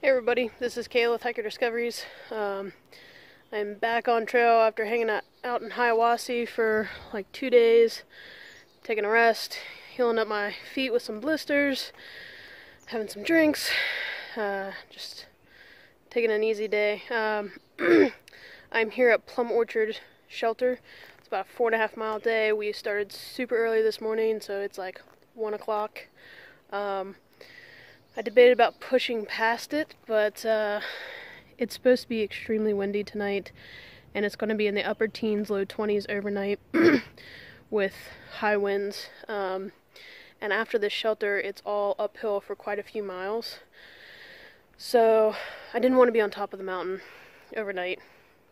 Hey everybody, this is Kayla with Hiker Discoveries. I'm back on trail after hanging out in Hiawassee for like 2 days, taking a rest, healing up my feet with some blisters, having some drinks, just taking an easy day. I'm here at Plum Orchard Shelter. It's about a 4.5 mile day. We started super early this morning, so it's like 1 o'clock. I debated about pushing past it, but it's supposed to be extremely windy tonight, and it's going to be in the upper teens, low 20s overnight with high winds. And after this shelter, it's all uphill for quite a few miles. So I didn't want to be on top of the mountain overnight,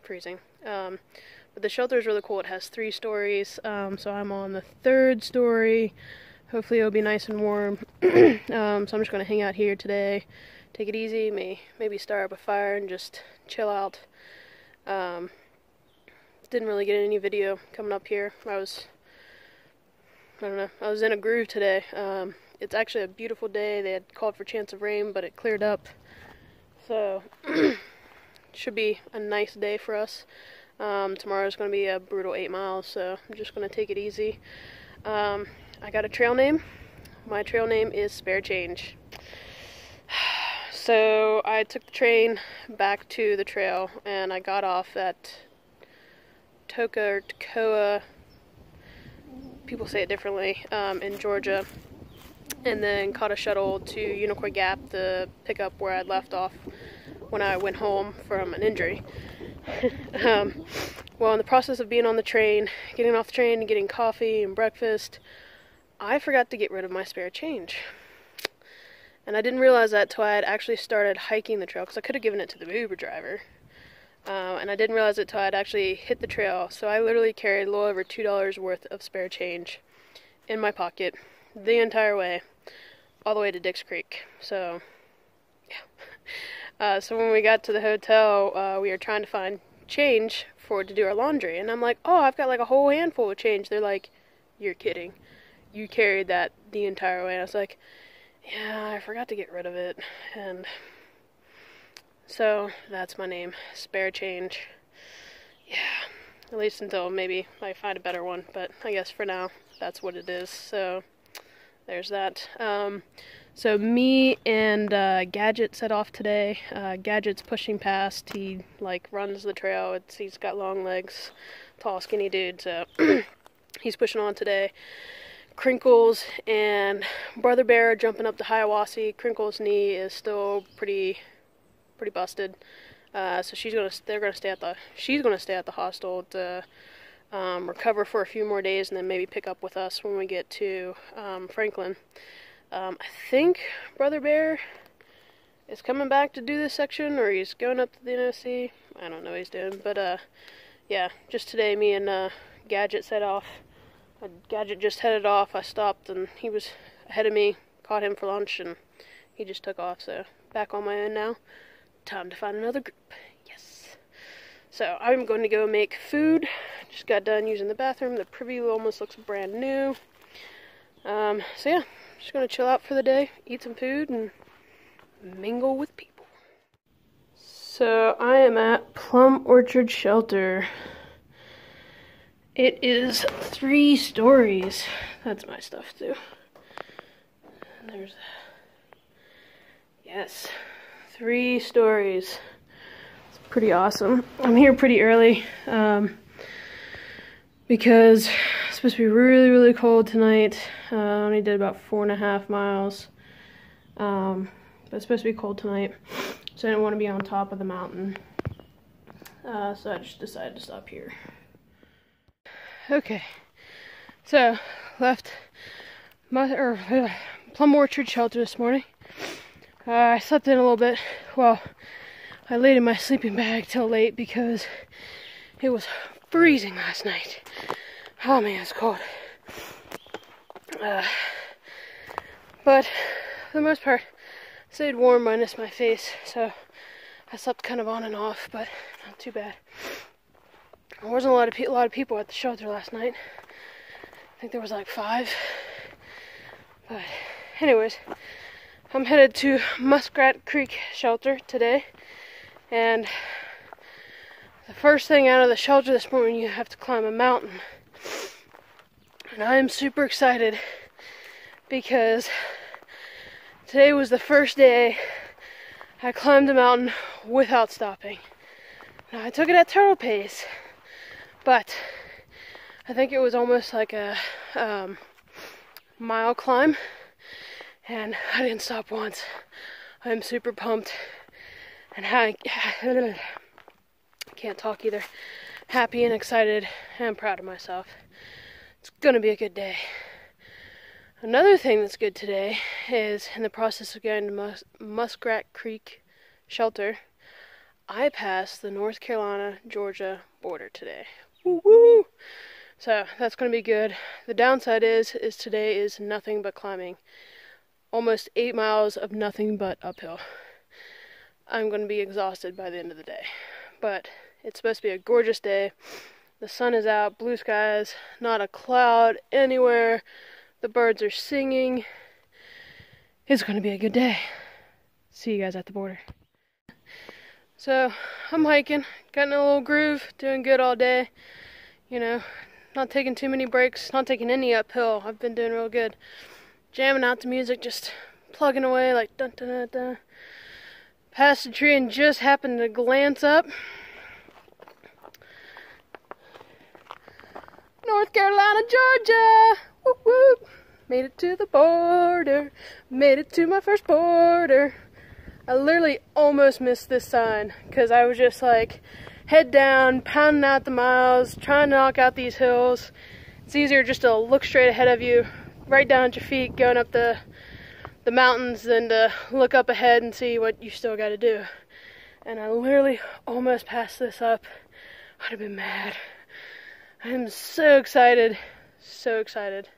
freezing. But the shelter is really cool. It has 3 stories, so I'm on the 3rd story. Hopefully it'll be nice and warm. So I'm just going to hang out here today, take it easy, maybe start up a fire and just chill out. Didn't really get any video coming up here. I was in a groove today. It's actually a beautiful day. They had called for chance of rain, but it cleared up. So it should be a nice day for us. Tomorrow's going to be a brutal 8 miles, so I'm just going to take it easy. I got a trail name. My trail name is Spare Change. So I took the train back to the trail, and I got off at Toccoa, people say it differently, in Georgia, and then caught a shuttle to Unicoi Gap, the pickup where I left off when I went home from an injury. Well, in the process of being on the train, getting off the train and getting coffee and breakfast, I forgot to get rid of my spare change. And I didn't realize that till I had actually started hiking the trail, because I could have given it to the Uber driver. And I didn't realize it till I had actually hit the trail. So I literally carried a little over $2 worth of spare change in my pocket the entire way, all the way to Dix Creek. So, yeah. So when we got to the hotel, we were trying to find change to do our laundry. And I'm like, oh, I've got like a whole handful of change. They're like, you're kidding. You carried that the entire way. And I was like, yeah, I forgot to get rid of it. And so that's my name, Spare Change. Yeah, at least until maybe I find a better one, but I guess for now that's what it is. So there's that. So me and Gadget set off today. Gadget's pushing past. He like runs the trail. He's got long legs, tall, skinny dude. So he's pushing on today. Crinkles and Brother Bear are jumping up to Hiawassee. Crinkles' knee is still pretty busted, so she's gonna stay at the hostel to recover for a few more days, and then maybe pick up with us when we get to Franklin. I think Brother Bear is coming back to do this section, or he's going up to the NOC. I don't know what he's doing, but yeah, just today me and Gadget set off. Gadget just headed off. I stopped, and he was ahead of me, caught him for lunch, and he just took off. So back on my own now. Time to find another group. Yes. So I'm going to go make food. Just got done using the bathroom. The privy almost looks brand new. So yeah, just going to chill out for the day, eat some food, and mingle with people. So I am at Plum Orchard Shelter. It is 3 stories. That's my stuff too. And there's, yes, 3 stories. It's pretty awesome. I'm here pretty early because it's supposed to be really, really cold tonight. I only did about 4.5 miles. But it's supposed to be cold tonight, so I didn't want to be on top of the mountain. So I just decided to stop here. Okay, so left Plum Orchard Shelter this morning. I slept in a little bit. Well, I laid in my sleeping bag till late because it was freezing last night. Oh man, it's cold. But for the most part, I stayed warm minus my face, so I slept kind of on and off, but not too bad. There wasn't a lot of people at the shelter last night. I think there was like 5. But anyways, I'm headed to Muskrat Creek Shelter today, and the first thing out of the shelter this morning, you have to climb a mountain. And I am super excited because today was the first day I climbed a mountain without stopping. Now, I took it at turtle pace, but I think it was almost like a mile climb, and I didn't stop once. I'm super pumped, and I can't talk either. Happy and excited and proud of myself. It's gonna be a good day. Another thing that's good today is, in the process of getting to Muskrat Creek Shelter, I passed the North Carolina-Georgia border today. Woo woo! So that's going to be good. The downside is today is nothing but climbing. Almost 8 miles of nothing but uphill. I'm going to be exhausted by the end of the day. But it's supposed to be a gorgeous day. The sun is out, blue skies, not a cloud anywhere. The birds are singing. It's going to be a good day. See you guys at the border. So, I'm hiking, getting in a little groove, doing good all day. You know, not taking too many breaks, not taking any uphill. I've been doing real good. Jamming out the music, just plugging away like dun dun dun dun. Passed a tree and just happened to glance up. North Carolina, Georgia! Whoop whoop! Made it to the border. Made it to my first border. I literally almost missed this sign because I was just like head down, pounding out the miles, trying to knock out these hills. It's easier just to look straight ahead of you, right down at your feet, going up the mountains, than to look up ahead and see what you still got to do. And I literally almost passed this up. I'd have been mad. I'm so excited, so excited.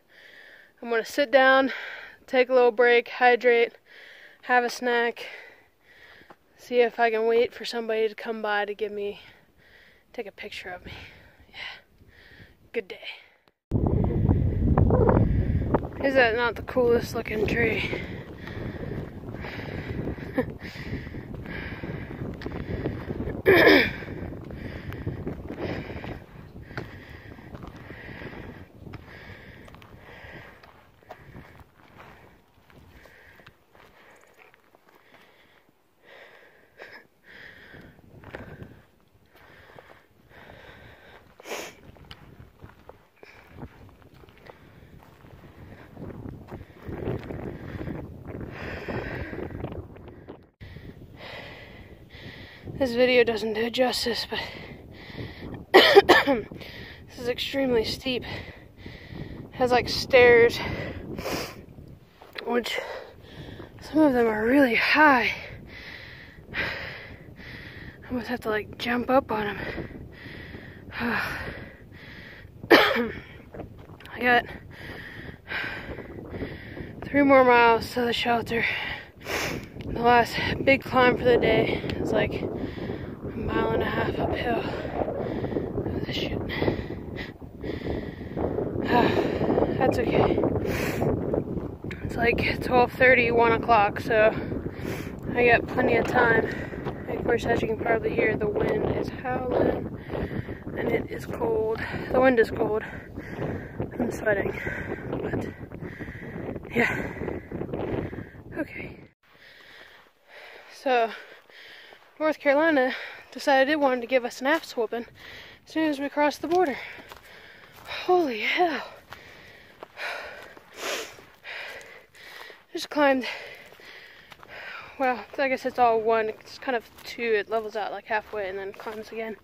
I'm gonna sit down, take a little break, hydrate, have a snack, see if I can wait for somebody to come by to take a picture of me. Yeah, good day. Is that not the coolest looking tree? This video doesn't do it justice, but this is extremely steep. It has like stairs, which some of them are really high. I almost have to like jump up on them. I got 3 more miles to the shelter. The last big climb for the day is like 1.5 miles uphill. Oh, this shit. That's okay. It's like 12:30, 1 o'clock, so I got plenty of time. Of course, as you can probably hear, the wind is howling, and it is cold. The wind is cold. I'm sweating, but yeah. Okay. So, North Carolina decided it wanted to give us an ass whooping as soon as we crossed the border. Holy hell. Just climbed, well, I guess it's all one. It's kind of 2. It levels out like halfway and then climbs again.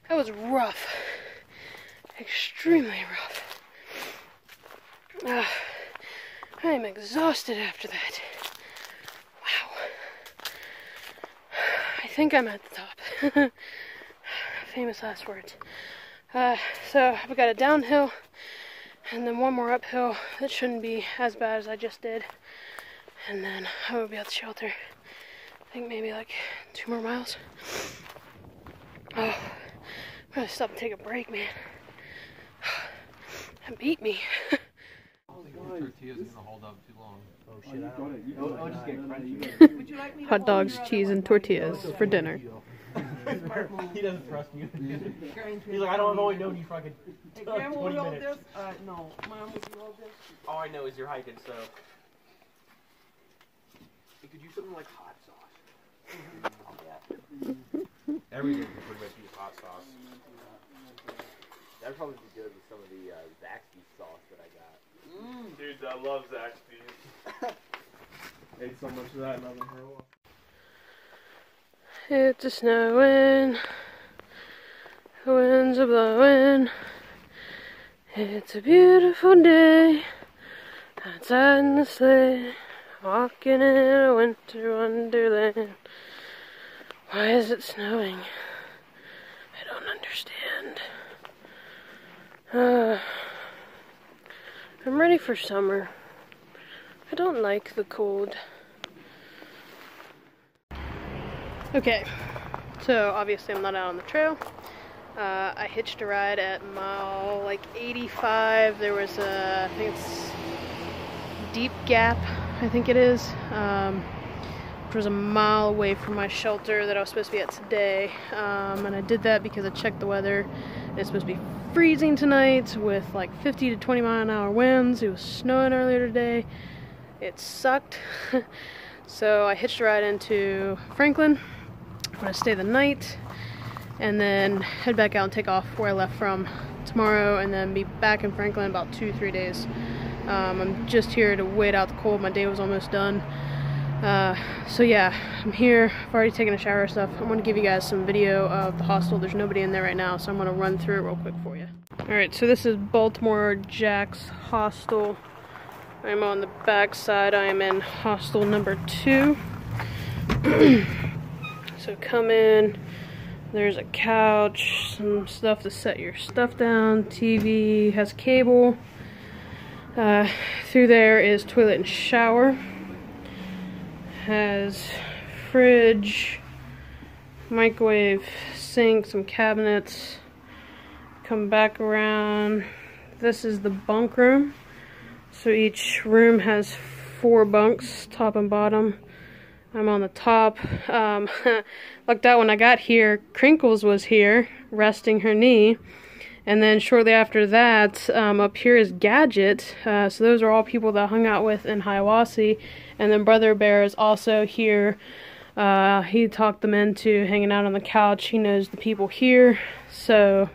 That was rough. Extremely rough. I am exhausted after that. I think I'm at the top. Famous last words. So I've got a downhill and then 1 more uphill. That shouldn't be as bad as I just did. And then I will be at the shelter. I think maybe like 2 more miles. Oh, I'm gonna stop and take a break, man. That beat me. tortillas gonna hold up too long. Oh shit, I'll just get crunchy. Hot dogs, cheese, and tortillas for dinner. He doesn't trust you. He's like, I've only known you fucking 20 minutes. No. Mom, would you hold this? All I know is you're hiking, so. You could use something like hot sauce. Oh, yeah. Everything can pretty much use hot sauce. That'd probably be good with some of the Zaxby's sauce that I got. Dude, I love Zaxby's. Ate so much of that, nothing for a while. It's a snowing, the winds are blowing. It's a beautiful day outside in the sleigh, walking in a winter wonderland. Why is it snowing? I don't understand. I'm ready for summer. I don't like the cold. Okay, so obviously I'm not out on the trail. I hitched a ride at mile like 85. There was a, I think it's Deep Gap, I think it is, which was a mile away from my shelter that I was supposed to be at today. And I did that because I checked the weather. It's supposed to be freezing tonight with like 50 to 20 mile an hour winds. It was snowing earlier today. It sucked. So I hitched a ride into Franklin. I'm gonna stay the night and then head back out and take off where I left from tomorrow, and then be back in Franklin in about 2-3 days. I'm just here to wait out the cold. My day was almost done. So yeah, I'm here. I've already taken a shower and stuff. I'm gonna give you guys some video of the hostel. There's nobody in there right now, so I'm gonna run through it real quick for you. Alright, so this is Baltimore Jack's hostel. I'm on the back side. I am in hostel number 2. So come in, there's a couch, some stuff to set your stuff down, TV, has cable. Through there is toilet and shower. Has fridge, microwave, sink, some cabinets. Come back around. This is the bunk room. So each room has 4 bunks, top and bottom. I'm on the top. Looked out when I got here, Crinkles was here, resting her knee. And then shortly after that, up here is Gadget. So those are all people that I hung out with in Hiawassee. And then Brother Bear is also here. He talked them into hanging out on the couch. He knows the people here. So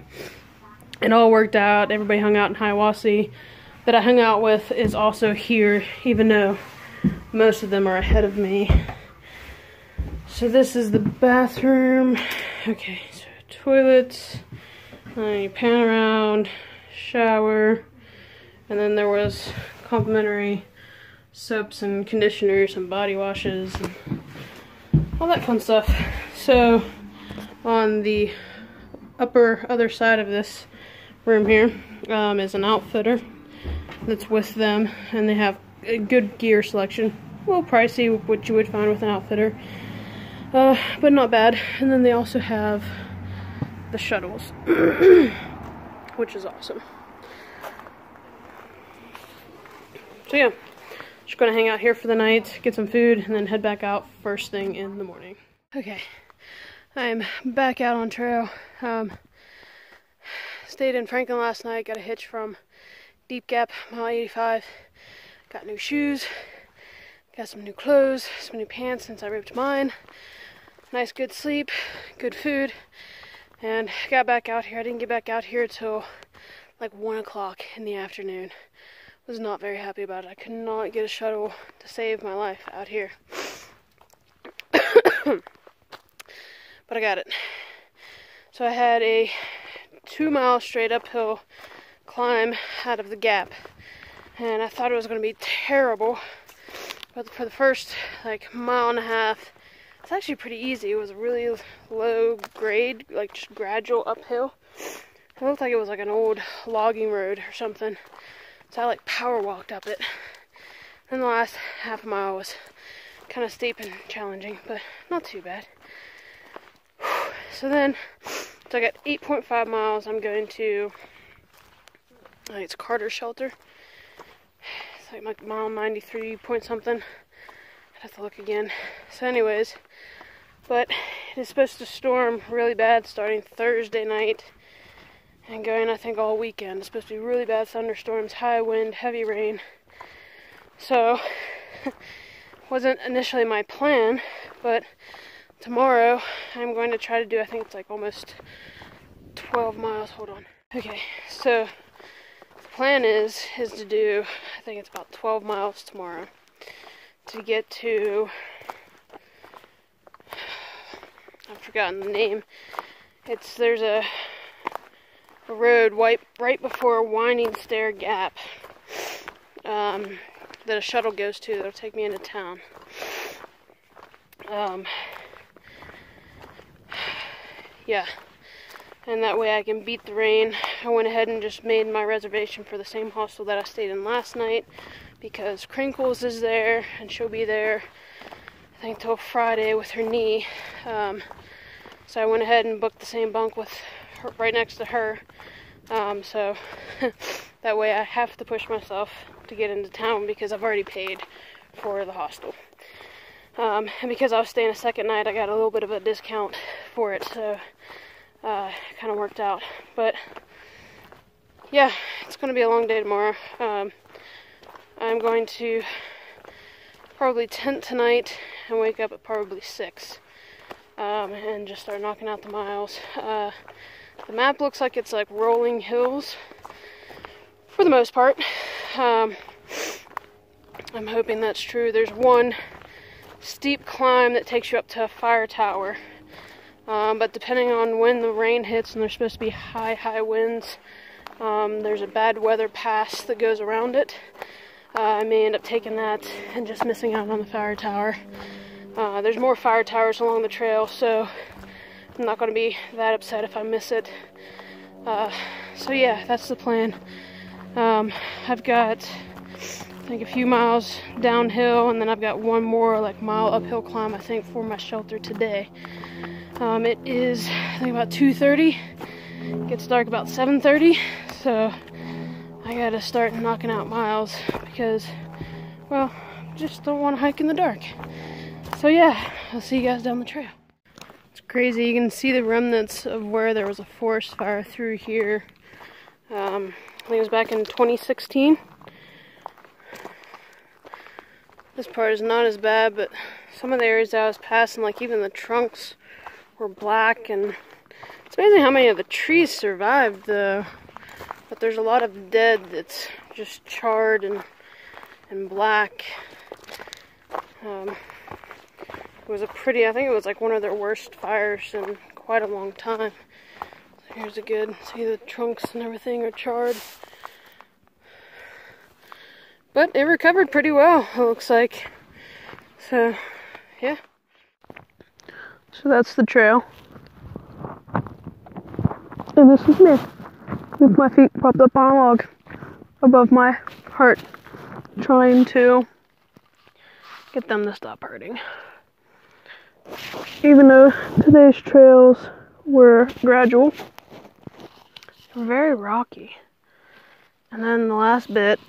it all worked out. Everybody hung out in Hiawassee that I hung out with is also here, even though most of them are ahead of me. So this is the bathroom. Okay, so toilets. You pan around, shower, and then there was complimentary soaps and conditioners and body washes and all that fun stuff. So on the other side of this room here is an outfitter that's with them, and they have a good gear selection. A little pricey, what you would find with an outfitter, but not bad. And then they also have the shuttles, which is awesome. So yeah, just gonna hang out here for the night, get some food, and then head back out first thing in the morning. Okay, I'm back out on trail. Stayed in Franklin last night, got a hitch from Deep Gap, mile 85. Got new shoes, got some new clothes, some new pants since I ripped mine. Nice good sleep, good food. And got back out here. I didn't get back out here till like 1 o'clock in the afternoon. Was not very happy about it. I could not get a shuttle to save my life out here. But I got it. So I had a 2-mile straight uphill climb out of the gap. And I thought it was going to be terrible. But for the first like mile and a half, it's actually pretty easy. It was a really low grade, like just gradual uphill. It looked like it was like an old logging road or something. So I like power walked up it. And the last half mile was kind of steep and challenging, but not too bad. So then, so I got 8.5 miles. I'm going to, I think it's Carter Shelter. like mile 93 point something. I'd have to look again. So anyways, but it is supposed to storm really bad starting Thursday night and going, I think, all weekend. It's supposed to be really bad thunderstorms, high wind, heavy rain. So, wasn't initially my plan, but tomorrow I'm going to try to do, I think it's like almost 12 miles. Hold on. Okay, so the plan is to do, I think it's about 12 miles tomorrow to get to, I've forgotten the name. There's a road right before Winding Stair Gap that a shuttle goes to that'll take me into town. Yeah, and that way I can beat the rain. I went ahead and just made my reservation for the same hostel that I stayed in last night because Crinkles is there and she'll be there, I think, till Friday with her knee. So I went ahead and booked the same bunk with her, right next to her. So that way I have to push myself to get into town because I've already paid for the hostel. And because I was staying a second night, I got a little bit of a discount for it, so it kind of worked out. But yeah, it's going to be a long day tomorrow. I'm going to probably tent tonight and wake up at probably 6 and just start knocking out the miles. The map looks like it's like rolling hills for the most part. I'm hoping that's true. There's one steep climb that takes you up to a fire tower, but depending on when the rain hits, and there's supposed to be high winds, there's a bad weather pass that goes around it. I may end up taking that and just missing out on the fire tower. There's more fire towers along the trail, so I'm not going to be that upset if I miss it. So yeah, that's the plan. I've got, I think, a few miles downhill, and then I've got one more like mile uphill climb, I think, for my shelter today. It is, I think, about 2:30. It gets dark about 7:30, so I gotta start knocking out miles because, well, just don't want to hike in the dark. So yeah, I'll see you guys down the trail. It's crazy. You can see the remnants of where there was a forest fire through here. I think it was back in 2016. This part is not as bad, but some of the areas I was passing, like even the trunks were black, and it's amazing how many of the trees survived though. But there's a lot of dead that's just charred and black. It was I think it was like one of their worst fires in quite a long time. Here's a good, see the trunks and everything are charred. But it recovered pretty well, it looks like. So, yeah. So that's the trail. And this is me, with my feet propped up on a log above my heart, trying to get them to stop hurting. Even though today's trails were gradual, they were very rocky. And then the last bit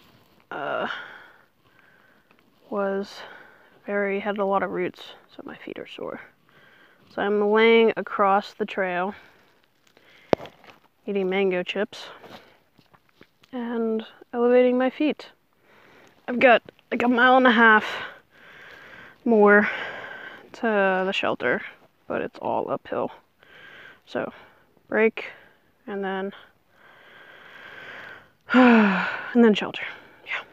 had a lot of roots, so my feet are sore. So I'm laying across the trail, eating mango chips, and elevating my feet. I've got like a mile and a half more to the shelter, but it's all uphill. So, break, and then shelter. Yeah.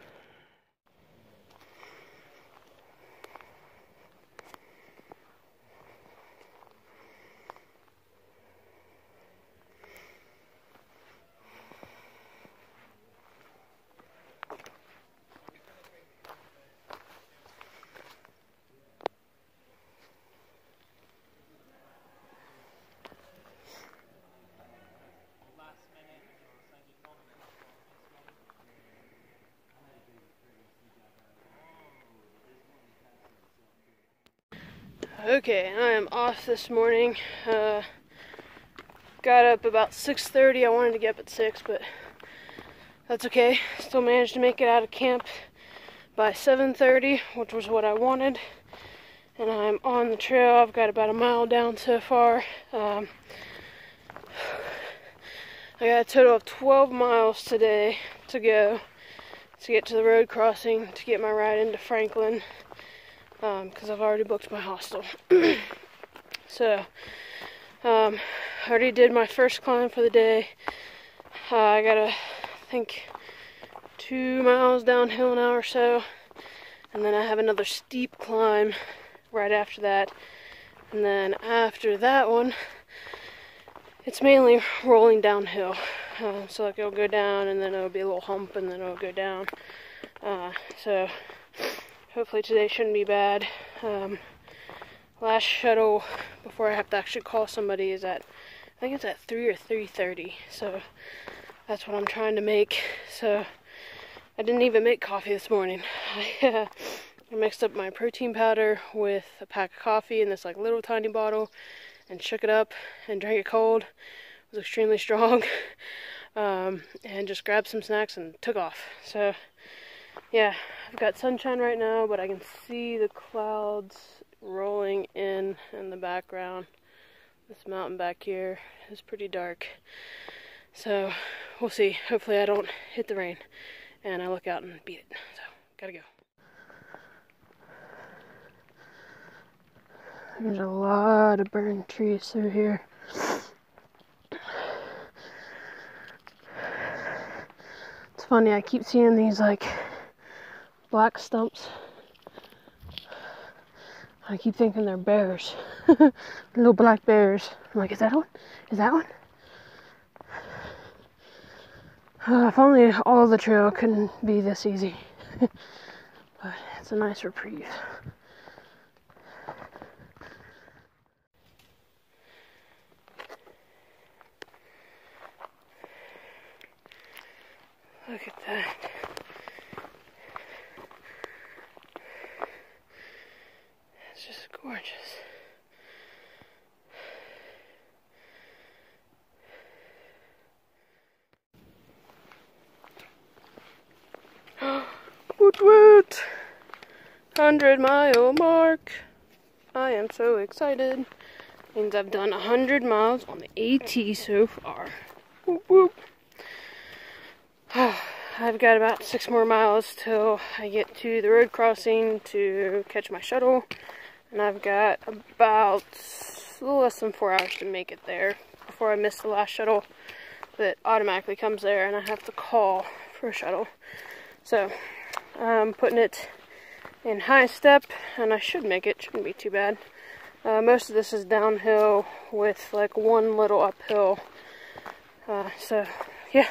Okay, I am off this morning. Got up about 6:30. I wanted to get up at 6, but that's okay. Still managed to make it out of camp by 7:30, which was what I wanted. And I'm on the trail. I've got about a mile down so far. I got a total of 12 miles today to go to get to the road crossing to get my ride into Franklin, because I've already booked my hostel. So, I already did my first climb for the day. I got I think 2 miles downhill now or so, and then I have another steep climb right after that, and then after that one it's mainly rolling downhill, so like it'll go down and then it'll be a little hump and then it'll go down, so hopefully today shouldn't be bad. Last shuttle before I have to actually call somebody is at, I think it's at 3 or 3:30, so that's what I'm trying to make. So I didn't even make coffee this morning. I mixed up my protein powder with a pack of coffee in this like little tiny bottle and shook it up and drank it cold. It was extremely strong. And just grabbed some snacks and took off. So yeah, I've got sunshine right now, but I can see the clouds rolling in the background. This mountain back here is pretty dark. So we'll see. Hopefully I don't hit the rain and I look out and beat it. So gotta go. There's a lot of burned trees through here. It's funny, I keep seeing these like black stumps. I keep thinking they're bears. Little black bears. I'm like, is that one? Is that one? If only all the trail couldn't be this easy. But it's a nice reprieve. Look at that. It's just gorgeous. Woot woot! 100-mile mark. I am so excited. Means I've done 100 miles on the AT so far. Whoop whoop. I've got about 6 more miles till I get to the road crossing to catch my shuttle, and I've got about a little less than 4 hours to make it there before I miss the last shuttle that automatically comes there and I have to call for a shuttle. So I'm putting it in high step and I should make it. Shouldn't be too bad. Most of this is downhill with like one little uphill, so yeah,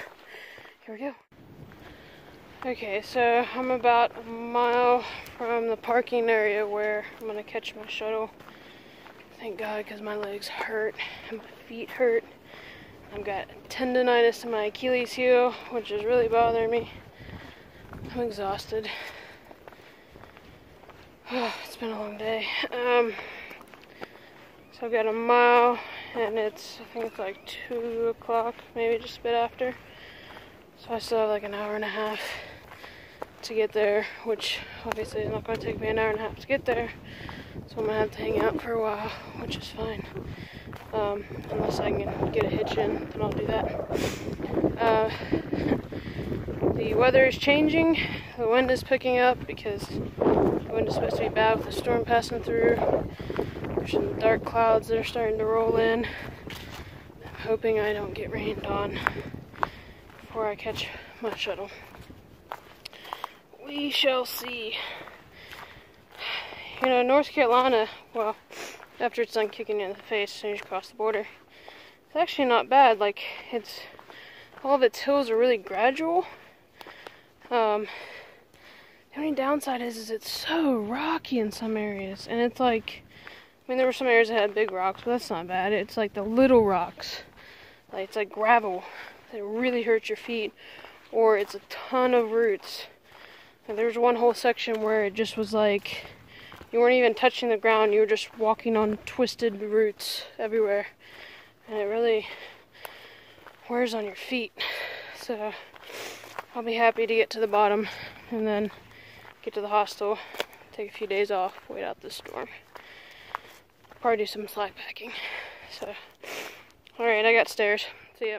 here we go. Okay, so I'm about a mile from the parking area where I'm gonna catch my shuttle. Thank God, because my legs hurt and my feet hurt. I've got tendonitis in my Achilles heel, which is really bothering me. I'm exhausted. It's been a long day. So I've got a mile, and I think it's like 2 o'clock, maybe just a bit after. So I still have like an hour and a half to get there, which obviously is not going to take me an hour and a half to get there. So I'm going to have to hang out for a while, which is fine. Unless I can get a hitch in, then I'll do that. The weather is changing. The wind is picking up because the wind is supposed to be bad with the storm passing through. There's some dark clouds that are starting to roll in. I'm hoping I don't get rained on before I catch my shuttle. We shall see. You know, North Carolina, well, after it's done kicking you in the face as soon as you cross the border, it's actually not bad. Like, all of its hills are really gradual. The only downside is it's so rocky in some areas, and it's like, I mean, there were some areas that had big rocks, but that's not bad. It's like the little rocks, like it's like gravel that really hurts your feet, or it's a ton of roots. And there's one whole section where it just was like you weren't even touching the ground, you were just walking on twisted roots everywhere, and it really wears on your feet. So I'll be happy to get to the bottom and then get to the hostel, take a few days off, wait out this storm. Probably do some slack packing. So, alright, I got stairs. See ya.